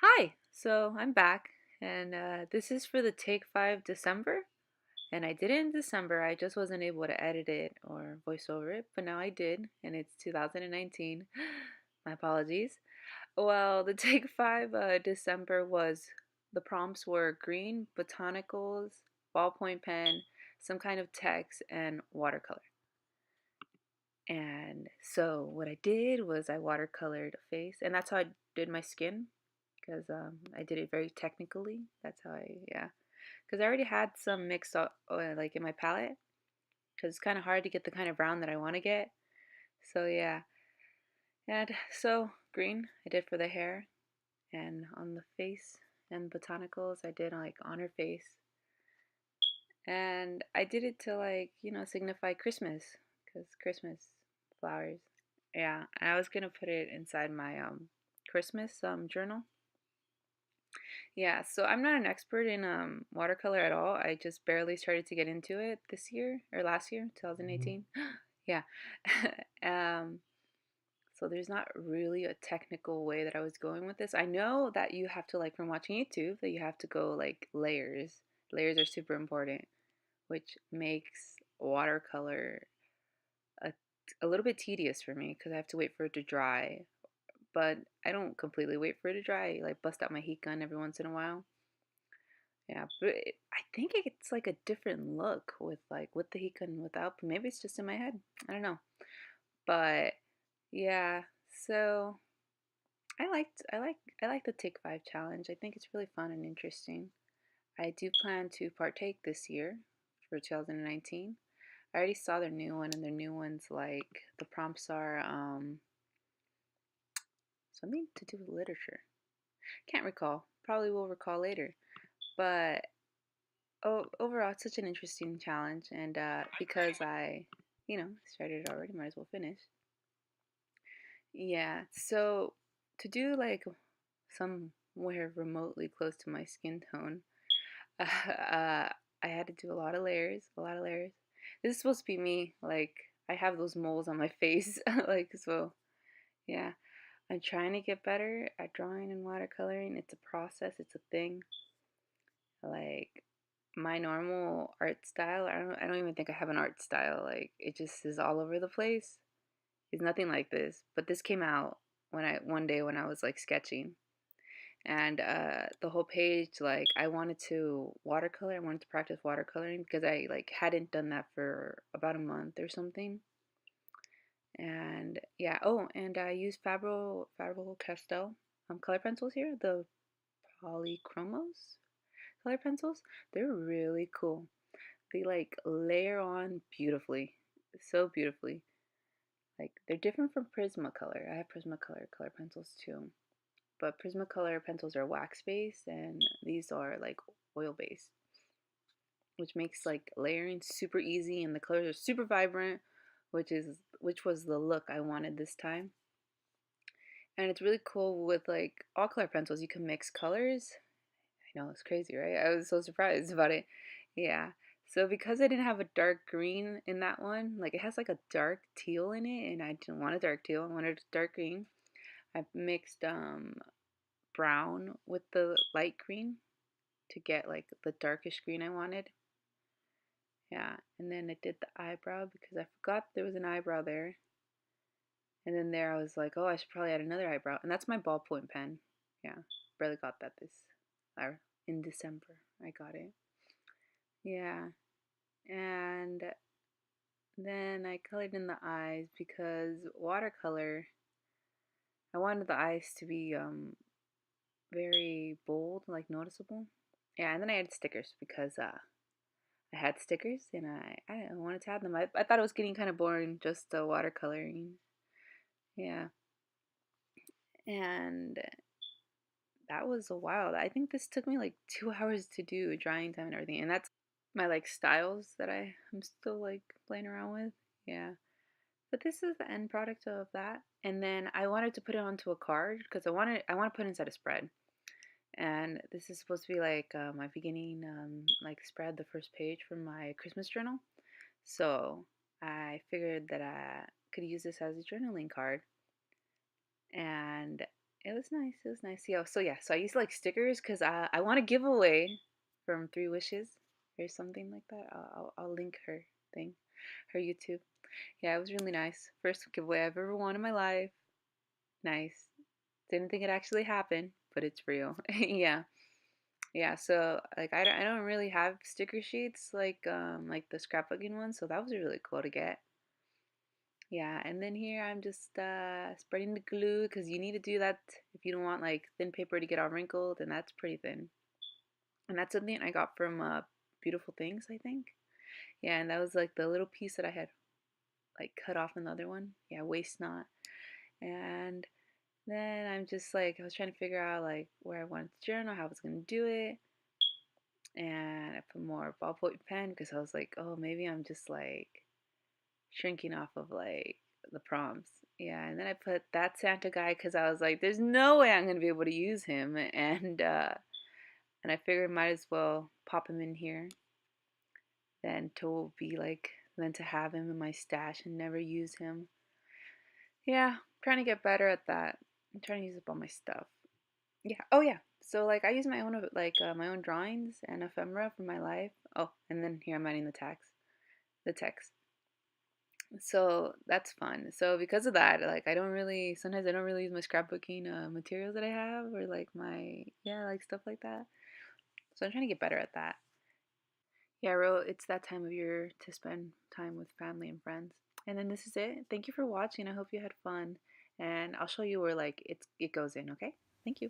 Hi, so I'm back, and this is for the Take 5 December. And I did it in December. I just wasn't able to edit it or voice over it, but now I did, and it's 2019. My apologies. Well, the Take 5 December was the prompts were green, botanicals, ballpoint pen, some kind of text, and watercolor. And so what I did was I watercolored a face, and that's how I did my skin because I did it very technically. That's how yeah. Because I already had some mixed up, like in my palette, because it's kind of hard to get the kind of brown that I want to get. So yeah, and so green I did for the hair, and on the face and botanicals I did like on her face, and I did it to like signify Christmas, because Christmas flowers. Yeah, and I was gonna put it inside my Christmas journal. Yeah, so I'm not an expert in watercolor at all. I just barely started to get into it this year or last year, 2018. Yeah. um, so there's not really a technical way that I was going with this. I know that you have to like from watching YouTube that you have to go like layers. Layers are super important, which makes watercolor a, a little bit tedious for me because I have to wait for it to dry. But I don't completely wait for it to dry. I like bust out my heat gun every once in a while. Yeah, but I think it's like a different look with like with the heat gun and without. But maybe it's just in my head. I don't know. But yeah, so I like the Take 5 challenge. I think it's really fun and interesting. I do plan to partake this year for 2019. I already saw their new one, and their new one's like the prompts are something to do with literature. Can't recall. Probably will recall later. But overall, it's such an interesting challenge, and because I started it already, might as well finish. Yeah, so to do like somewhere remotely close to my skin tone, I had to do a lot of layers, a lot of layers. This is supposed to be me, like I have those moles on my face, like so. Yeah, I'm trying to get better at drawing and watercoloring. It's a process, it's a thing. Like my normal art style, I don't even think I have an art style. Like it just is all over the place. It's nothing like this. But this came out when I one day when I was like sketching. And the whole page, like I wanted to watercolor. I wanted to practice watercoloring because I like hadn't done that for about a month or something. And yeah, oh, and I use Faber Castell color pencils here, the polychromos color pencils. They're really cool. They like layer on beautifully, so beautifully. Like they're different from Prismacolor. I have Prismacolor color pencils too, but Prismacolor pencils are wax based, and these are like oil based, which makes like layering super easy, and the colors are super vibrant, which was the look I wanted this time. And it's really cool with like all color pencils. You can mix colors. I know, it's crazy, right? I was so surprised about it. Yeah. So because I didn't have a dark green in that one, like it has like a dark teal in it, and I didn't want a dark teal. I wanted a dark green. I mixed brown with the light green to get like the darkest green I wanted. Yeah, and then I did the eyebrow because I forgot there was an eyebrow there. And then there I was like, oh, I should probably add another eyebrow. And that's my ballpoint pen. Yeah, barely got that in December. I got it. Yeah, and then I colored in the eyes because watercolor, I wanted the eyes to be very bold, like noticeable. Yeah, and then I added stickers because I had stickers and I wanted to add them. I thought it was getting kind of boring just watercoloring. Yeah, and that was a while. I think this took me like 2 hours to do, drying time and everything. And that's my like styles that I'm still like playing around with. Yeah. But this is the end product of that. And then I wanted to put it onto a card because I want to put it inside a spread. And this is supposed to be like my beginning like spread, the first page from my Christmas journal. So I figured that I could use this as a journaling card. And It was nice. It was nice. Yeah. So yeah. So I used like stickers because I want to give away from Three Wishes or something like that. I'll link her thing, her YouTube. Yeah, it was really nice. First giveaway I've ever won in my life. Nice. Didn't think it actually happened, but it's real. Yeah. Yeah, so like I don't really have sticker sheets like the scrapbooking one, so that was really cool to get. Yeah, and then here I'm just spreading the glue because you need to do that if you don't want like thin paper to get all wrinkled, and that's pretty thin. And that's something I got from Beautiful Things, I think. Yeah, and that was like the little piece that I had like cut off in the other one. Yeah, waste not. And then I'm just like I was trying to figure out like where I wanted to journal, how I was gonna do it. And I put more ballpoint pen because I was like, oh, maybe I'm just like shrinking off of like the prompts. Yeah, and then I put that Santa guy because I was like, there's no way I'm gonna be able to use him, and I figured might as well pop him in here than to have him in my stash and never use him. Yeah, I'm trying to get better at that. I'm trying to use up all my stuff. Yeah. Oh yeah. So like I use my own my own drawings and ephemera for my life. Oh, and then here I'm adding the text. So that's fun. So because of that, like I don't really use my scrapbooking materials that I have or like my yeah, like stuff like that. So I'm trying to get better at that. Yeah, Ro, it's that time of year to spend time with family and friends. And then this is it. Thank you for watching. I hope you had fun. And I'll show you where like it goes in, okay? Thank you.